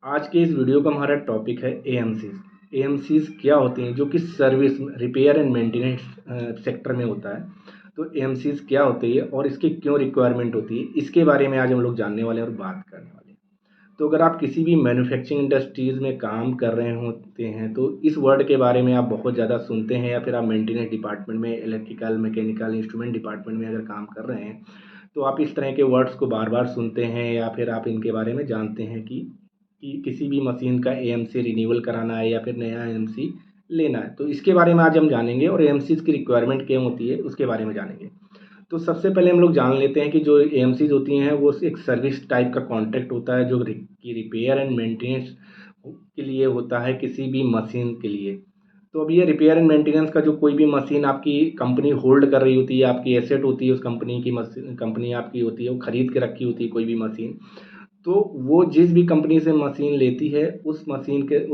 आज के इस वीडियो का हमारा टॉपिक है एएमसीज। एएमसीज क्या होते हैं जो कि service repair and maintenance sector में होता है। तो एएमसीज क्या होती है और इसकी क्यों रिक्वायरमेंट होती है, इसके बारे में आज हम लोग जानने वाले हैं और बात करने वाले हैं। तो अगर आप किसी भी मैन्युफैक्चरिंग इंडस्ट्रीज़ में काम कर रहे होते हैं तो इस वर्ड के बारे में आप बहुत ज़्यादा सुनते हैं, या फिर आप मेंटेनेंस डिपार्टमेंट में, इलेक्ट्रिकल, मैकेनिकल, इंस्ट्रूमेंट डिपार्टमेंट में अगर काम कर रहे हैं तो आप इस तरह के वर्ड्स को बार बार सुनते हैं, या फिर आप इनके बारे में जानते हैं कि किसी भी मशीन का एएमसी रिन्यूअल कराना है या फिर नया एएमसी लेना है। तो इसके बारे में आज हम जानेंगे और एएमसीज की रिक्वायरमेंट क्या होती है उसके बारे में जानेंगे। तो सबसे पहले हम लोग जान लेते हैं कि जो एएमसीज होती हैं वो एक सर्विस टाइप का कॉन्ट्रैक्ट होता है जो कि रिपेयर एंड मेंटेनेंस के लिए होता है किसी भी मशीन के लिए। तो अब ये रिपेयर एंड मेंटेनेंस का जो कोई भी मशीन आपकी कंपनी होल्ड कर रही होती है, आपकी एसेट होती है, उस कंपनी की मशीन कंपनी आपकी होती है, वो खरीद के रखी होती है कोई भी मशीन। तो वो जिस भी कंपनी से मशीन लेती है उस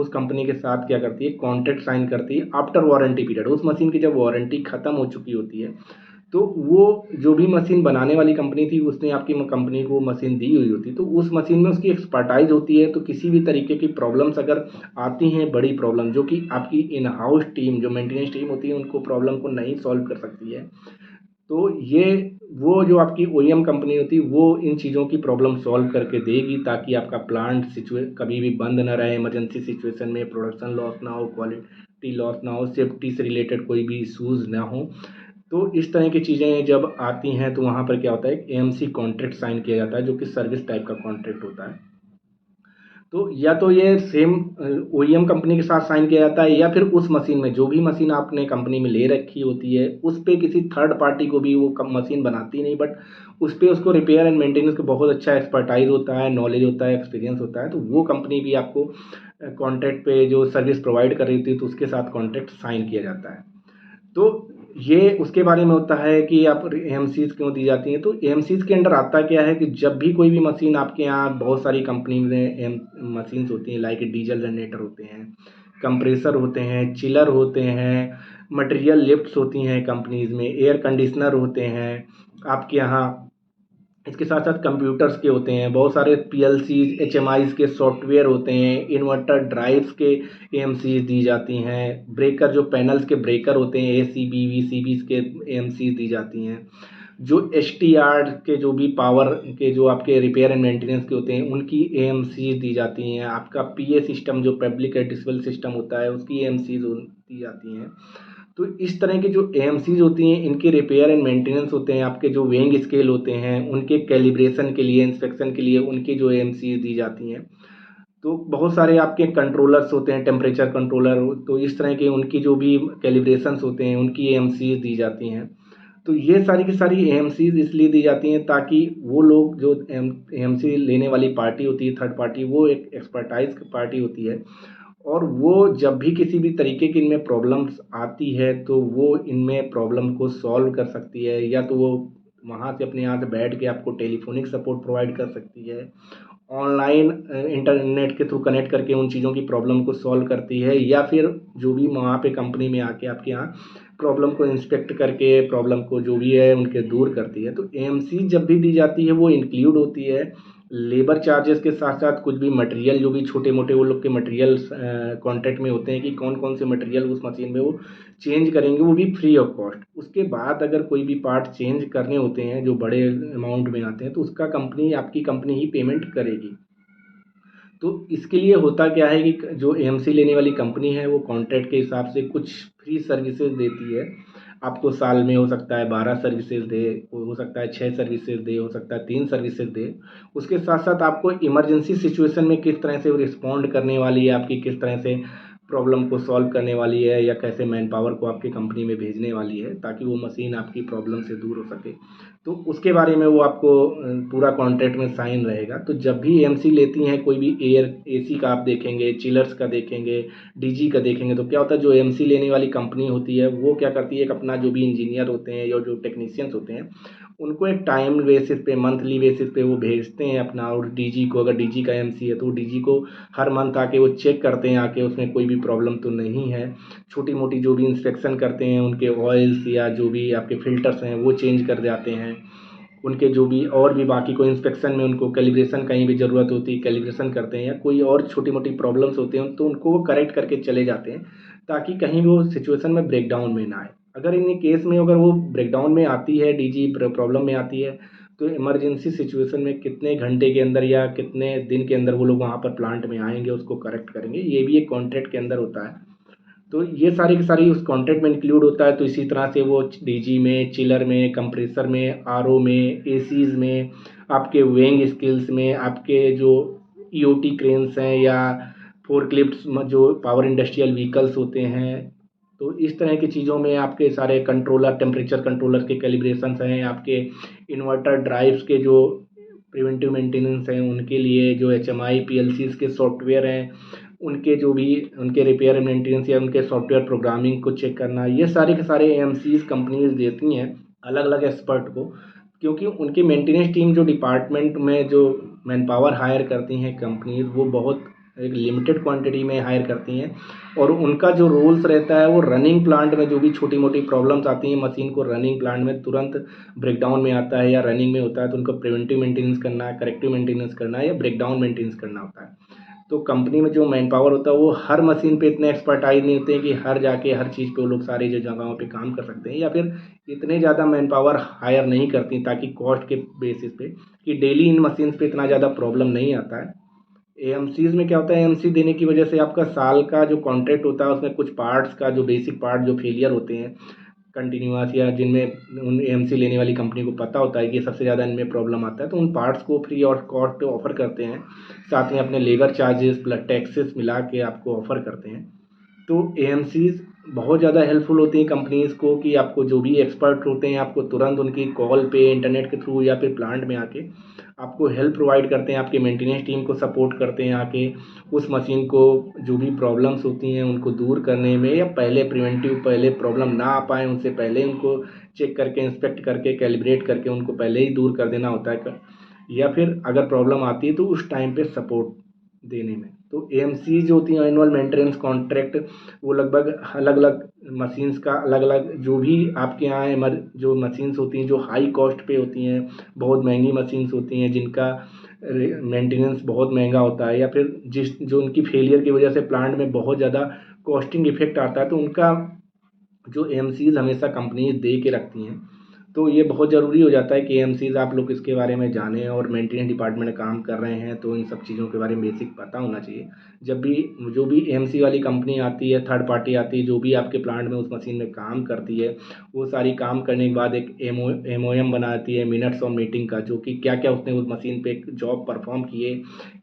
कंपनी के साथ क्या करती है, कॉन्ट्रैक्ट साइन करती है आफ्टर वारंटी पीरियड। उस मशीन की जब वारंटी खत्म हो चुकी होती है तो वो जो भी मशीन बनाने वाली कंपनी थी उसने आपकी कंपनी को मशीन दी हुई होती, तो उस मशीन में उसकी एक्सपर्टाइज होती है। तो किसी भी तरीके की प्रॉब्लम्स अगर आती हैं, बड़ी प्रॉब्लम जो कि आपकी इन हाउस टीम जो मेंटेनेंस टीम होती है उनको प्रॉब्लम को नहीं सॉल्व कर सकती है, तो ये वो जो आपकी ओईएम कंपनी होती है वो इन चीज़ों की प्रॉब्लम सॉल्व करके देगी ताकि आपका प्लांट सिचुए कभी भी बंद ना रहे, इमरजेंसी सिचुएशन में प्रोडक्शन लॉस ना हो, क्वालिटी लॉस ना हो, सेफ्टी से रिलेटेड कोई भी इशूज़ ना हो। तो इस तरह की चीज़ें जब आती हैं तो वहाँ पर क्या होता है, एएमसी कॉन्ट्रैक्ट साइन किया जाता है जो कि सर्विस टाइप का कॉन्ट्रैक्ट होता है। तो या तो ये सेम ओईएम कंपनी के साथ साइन किया जाता है, या फिर उस मशीन में जो भी मशीन आपने कंपनी में ले रखी होती है उस पे किसी थर्ड पार्टी को भी, वो मशीन बनाती नहीं बट उस पे उसको रिपेयर एंड मेंटेनेंस का बहुत अच्छा एक्सपर्टाइज होता है, नॉलेज होता है, एक्सपीरियंस होता है, तो वो कंपनी भी आपको कॉन्ट्रैक्ट पे जो सर्विस प्रोवाइड कर रही होती है तो उसके साथ कॉन्ट्रैक्ट साइन किया जाता है। तो ये उसके बारे में होता है कि आप एएमसीज क्यों दी जाती हैं। तो एएमसीज के अंडर आता क्या है कि जब भी कोई भी मशीन आपके यहाँ, बहुत सारी कंपनी में मशीन्स होती हैं, लाइक डीजल जनरेटर होते हैं, कंप्रेसर होते हैं, चिलर होते हैं, मटेरियल लिफ्ट्स होती हैं कंपनीज में, एयर कंडीशनर होते हैं आपके यहाँ। इसके साथ साथ कंप्यूटर्स के होते हैं, बहुत सारे पीएलसीज, एचएमआईज के सॉफ्टवेयर होते हैं, इन्वर्टर ड्राइव्स के एएमसीज दी जाती हैं, ब्रेकर जो पैनल्स के ब्रेकर होते हैं, एसीबी वीसीबी के एएमसीज दी जाती हैं, जो एसटीआर के जो भी पावर के जो आपके रिपेयर एंड मेंटेनेंस के होते हैं उनकी एएमसीज दी जाती हैं, आपका पीए सिस्टम जो पब्लिक एडिसबल सिस्टम होता है उसकी एएमसीज दी जाती हैं। तो इस तरह की जो एएमसीज होती हैं इनके रिपेयर एंड मेंटेनेंस होते हैं, आपके जो वेइंग स्केल होते हैं उनके कैलिब्रेशन के लिए, इंस्पेक्शन के लिए उनकी जो एएमसीज दी जाती हैं। तो बहुत सारे आपके कंट्रोलर्स होते हैं, टेम्परेचर कंट्रोलर, तो इस तरह के उनकी जो भी कैलिब्रेशंस होते हैं उनकी एएमसीज दी जाती हैं। तो ये सारी की सारी एएमसीज इसलिए दी जाती हैं ताकि वो लोग जो एएमसी लेने वाली पार्टी होती है, थर्ड पार्टी, वो एक एक्सपर्टाइज पार्टी होती है, और वो जब भी किसी भी तरीके की इनमें प्रॉब्लम्स आती है तो वो इनमें प्रॉब्लम को सॉल्व कर सकती है, या तो वो वहाँ से अपने यहाँ से बैठ के आपको टेलीफोनिक सपोर्ट प्रोवाइड कर सकती है, ऑनलाइन इंटरनेट के थ्रू कनेक्ट करके उन चीज़ों की प्रॉब्लम को सॉल्व करती है, या फिर जो भी वहाँ पे कंपनी में आके आपके यहाँ प्रॉब्लम को इंस्पेक्ट करके प्रॉब्लम को जो भी है उनके दूर करती है। तो एएमसी जब भी दी जाती है वो इंक्लूड होती है लेबर चार्जेस के साथ साथ कुछ भी मटेरियल, जो भी छोटे मोटे वो लोग के मटेरियल कॉन्ट्रैक्ट में होते हैं कि कौन कौन से मटेरियल उस मशीन में वो चेंज करेंगे, वो भी फ्री ऑफ कॉस्ट। उसके बाद अगर कोई भी पार्ट चेंज करने होते हैं जो बड़े अमाउंट में आते हैं तो उसका कंपनी, आपकी कंपनी ही पेमेंट करेगी। तो इसके लिए होता क्या है कि जो एएमसी लेने वाली कंपनी है वो कॉन्ट्रैक्ट के हिसाब से कुछ फ्री सर्विसेज देती है आपको। साल में हो सकता है 12 सर्विसेज दे, हो सकता है 6 सर्विसेज दे, हो सकता है 3 सर्विसेज दे। उसके साथ साथ आपको इमरजेंसी सिचुएशन में किस तरह से वो रिस्पॉन्ड करने वाली है, आपकी किस तरह से प्रॉब्लम को सॉल्व करने वाली है, या कैसे मैन पावर को आपकी कंपनी में भेजने वाली है ताकि वो मशीन आपकी प्रॉब्लम से दूर हो सके, तो उसके बारे में वो आपको पूरा कॉन्ट्रैक्ट में साइन रहेगा। तो जब भी एएमसी लेती हैं कोई भी, एयर एसी का आप देखेंगे, चिलर्स का देखेंगे, डीजी का देखेंगे, तो क्या होता है जो एएमसी लेने वाली कंपनी होती है वो क्या करती है, एक अपना जो भी इंजीनियर होते हैं या जो टेक्नीशियंस होते हैं उनको एक टाइम बेसिस पे, मंथली बेसिस पे वो भेजते हैं अपना। और डीजी को, अगर डीजी का एएमसी है तो डीजी को हर मंथ आके वो चेक करते हैं, आके उसमें कोई भी प्रॉब्लम तो नहीं है। छोटी मोटी जो भी इंस्पेक्शन करते हैं, उनके ऑयल्स या जो भी आपके फिल्टर्स हैं वो चेंज कर जाते हैं। उनके जो भी और भी बाकी कोई इंस्पेक्शन में उनको कैलिब्रेशन कहीं भी ज़रूरत होती है कैलिब्रेशन करते हैं, या कोई और छोटी मोटी प्रॉब्लम्स होती हैं तो उनको वो करेक्ट करके चले जाते हैं, ताकि कहीं वो सिचुएशन में ब्रेकडाउन में ना आए। अगर इन केस में अगर वो ब्रेकडाउन में आती है, डीजी प्रॉब्लम में आती है, तो इमरजेंसी सिचुएशन में कितने घंटे के अंदर या कितने दिन के अंदर वो लोग वहाँ पर प्लांट में आएंगे, उसको करेक्ट करेंगे, ये भी एक कॉन्ट्रैक्ट के अंदर होता है। तो ये सारी की सारी उस कॉन्ट्रैक्ट में इंक्लूड होता है। तो इसी तरह से वो डीजी में, चिलर में, कंप्रेसर में, आरओ में, एसीज में, आपके वेइंग स्किल्स में, आपके जो ईओटी क्रेन्स हैं या फोर्कलिफ्ट्स जो पावर इंडस्ट्रियल व्हीकल्स होते हैं, तो इस तरह की चीज़ों में आपके सारे कंट्रोलर, टेम्परेचर कंट्रोलर के कैलिब्रेशंस हैं, आपके इन्वर्टर ड्राइव्स के जो प्रिवेंटिव मेंटेनेंस हैं उनके लिए जो एचएमआई पीएलसीज के सॉफ्टवेयर हैं, उनके जो भी उनके रिपेयर मेंटेनेंस या उनके सॉफ्टवेयर प्रोग्रामिंग को चेक करना, ये सारे के सारे एएमसीज कंपनीज देती हैं अलग अलग एक्सपर्ट को। क्योंकि उनकी मेंटेनेंस टीम जो डिपार्टमेंट में जो मैन पावर हायर करती हैं कंपनीज, वो बहुत एक लिमिटेड क्वांटिटी में हायर करती हैं, और उनका जो रोल्स रहता है वो रनिंग प्लांट में जो भी छोटी मोटी प्रॉब्लम्स आती हैं मशीन को रनिंग प्लांट में तुरंत ब्रेकडाउन में आता है या रनिंग में होता है, तो उनको प्रिवेंटिव मेंटेनेंस करना है, करेक्टिव मेंटेनेंस करना है या ब्रेकडाउन मेंटेनेंस करना होता है। तो कंपनी में जो मैन पावर होता है वो हर मशीन पे इतने एक्सपर्टाइज नहीं होते हैं कि हर जाके हर चीज़ पे वो लोग सारी जो जगहों पे काम कर सकते हैं, या फिर इतने ज़्यादा मैन पावर हायर नहीं करती ताकि कॉस्ट के बेसिस पे कि डेली इन मशीन्स पे इतना ज़्यादा प्रॉब्लम नहीं आता है। एएमसीज में क्या होता है, एएमसी देने की वजह से आपका साल का जो कॉन्ट्रैक्ट होता है उसमें कुछ पार्ट्स का जो बेसिक पार्ट जो फेलियर होते हैं कंटिन्यूअस, या जिनमें उन एएमसी लेने वाली कंपनी को पता होता है कि सबसे ज़्यादा इनमें प्रॉब्लम आता है, तो उन पार्ट्स को फ्री और कॉस्ट पे ऑफर करते हैं, साथ में अपने लेबर चार्जेस प्लस टैक्सेस मिला के आपको ऑफर करते हैं। तो एएमसीज बहुत ज़्यादा हेल्पफुल होती हैं कंपनीज़ को कि आपको जो भी एक्सपर्ट होते हैं आपको तुरंत उनकी कॉल पे इंटरनेट के थ्रू या फिर प्लांट में आके आपको हेल्प प्रोवाइड करते हैं, आपके मेंटेनेंस टीम को सपोर्ट करते हैं आके उस मशीन को जो भी प्रॉब्लम्स होती हैं उनको दूर करने में, या पहले प्रिवेंटिव पहले प्रॉब्लम ना आ पाए उनसे पहले उनको चेक करके इंस्पेक्ट करके कैलिब्रेट करके उनको पहले ही दूर कर देना होता है, या फिर अगर प्रॉब्लम आती है तो उस टाइम पे सपोर्ट देने में। तो एएमसी जो होती हैं एनुअल मेंटेनेंस कॉन्ट्रैक्ट, वो लगभग अलग अलग मशीन्स का अलग अलग जो भी आपके यहाँ जो मशीन्स होती हैं जो हाई कॉस्ट पे होती हैं, बहुत महंगी मशीन्स होती हैं जिनका मेंटेनेंस बहुत महंगा होता है, या फिर जिस जो उनकी फेलियर की वजह से प्लांट में बहुत ज़्यादा कॉस्टिंग इफेक्ट आता है, तो उनका जो एएमसीज हमेशा कंपनीज दे के रखती हैं। तो ये बहुत ज़रूरी हो जाता है कि एएमसीज आप लोग इसके बारे में जानें, और मेंटेनेंस डिपार्टमेंट में काम कर रहे हैं तो इन सब चीज़ों के बारे में बेसिक पता होना चाहिए। जब भी जो भी एएमसी वाली कंपनी आती है, थर्ड पार्टी आती है जो भी आपके प्लांट में उस मशीन में काम करती है, वो सारी काम करने के बाद एक एमओएम बनाती है मिनट्स ऑफ मीटिंग का, जो कि क्या क्या उसने उस मशीन पे जॉब परफॉर्म किए,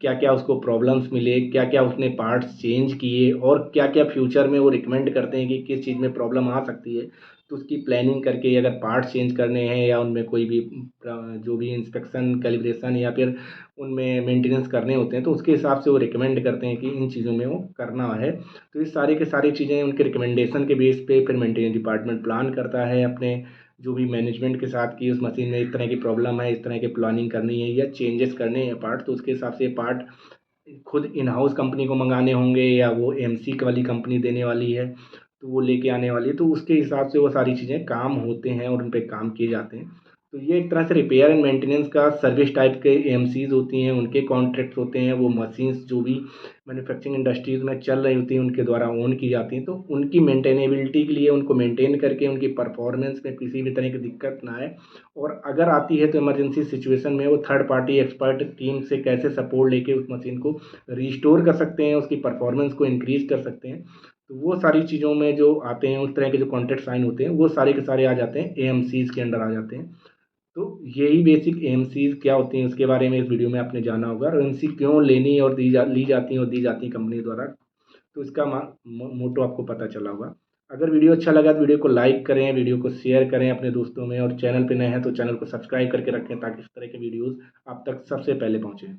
क्या क्या उसको प्रॉब्लम्स मिले, क्या क्या उसने पार्ट्स चेंज किए, और क्या क्या फ्यूचर में वो रिकमेंड करते हैं कि किस चीज़ में प्रॉब्लम आ सकती है। तो उसकी प्लानिंग करके अगर पार्ट्स चेंज करने हैं या उनमें कोई भी जो भी इंस्पेक्शन कैलिब्रेशन या फिर उनमें मेंटेनेंस करने होते हैं, तो उसके हिसाब से वो रिकमेंड करते हैं कि इन चीज़ों में वो करना है। तो ये सारी के सारी चीज़ें उनके रिकमेंडेशन के बेस पे फिर मेंटेनेंस डिपार्टमेंट प्लान करता है अपने जो भी मैनेजमेंट के साथ कि उस मशीन में इस तरह की प्रॉब्लम है, इस तरह की प्लानिंग करनी है या चेंजेस करने हैं पार्ट, तो उसके हिसाब से पार्ट खुद इन हाउस कंपनी को मंगाने होंगे या वो एमसी वाली कंपनी देने वाली है तो वो लेके आने वाली है, तो उसके हिसाब से वो सारी चीज़ें काम होते हैं और उन पे काम किए जाते हैं। तो ये एक तरह से रिपेयर एंड मेंटेनेंस का सर्विस टाइप के एएमसीज होती हैं, उनके कॉन्ट्रैक्ट होते हैं, वो मशीन्स जो भी मैन्युफैक्चरिंग इंडस्ट्रीज़ में चल रही होती हैं उनके द्वारा ओन की जाती हैं, तो उनकी मेंटेनेबिलिटी के लिए उनको मेंटेन करके उनकी परफॉर्मेंस में किसी भी तरह की दिक्कत ना आए, और अगर आती है तो इमरजेंसी सिचुएशन में वो थर्ड पार्टी एक्सपर्ट टीम से कैसे सपोर्ट लेके उस मशीन को रिस्टोर कर सकते हैं, उसकी परफॉर्मेंस को इंक्रीज कर सकते हैं। तो वो सारी चीज़ों में जो आते हैं उस तरह के जो कॉन्ट्रैक्ट साइन होते हैं वो सारे के सारे आ जाते हैं एएमसीज के अंडर आ जाते हैं। तो यही बेसिक एएमसीज क्या होती हैं उसके बारे में इस वीडियो में आपने जाना होगा, और एएमसी क्यों लेनी और ली जाती हैं और दी जाती हैं कंपनी द्वारा, तो इसका मोटो आपको पता चला होगा। अगर वीडियो अच्छा लगा तो वीडियो को लाइक करें, वीडियो को शेयर करें अपने दोस्तों में, और चैनल पे नए हैं तो चैनल को सब्सक्राइब करके रखें ताकि इस तरह के वीडियोज़ आप तक सबसे पहले पहुँचें।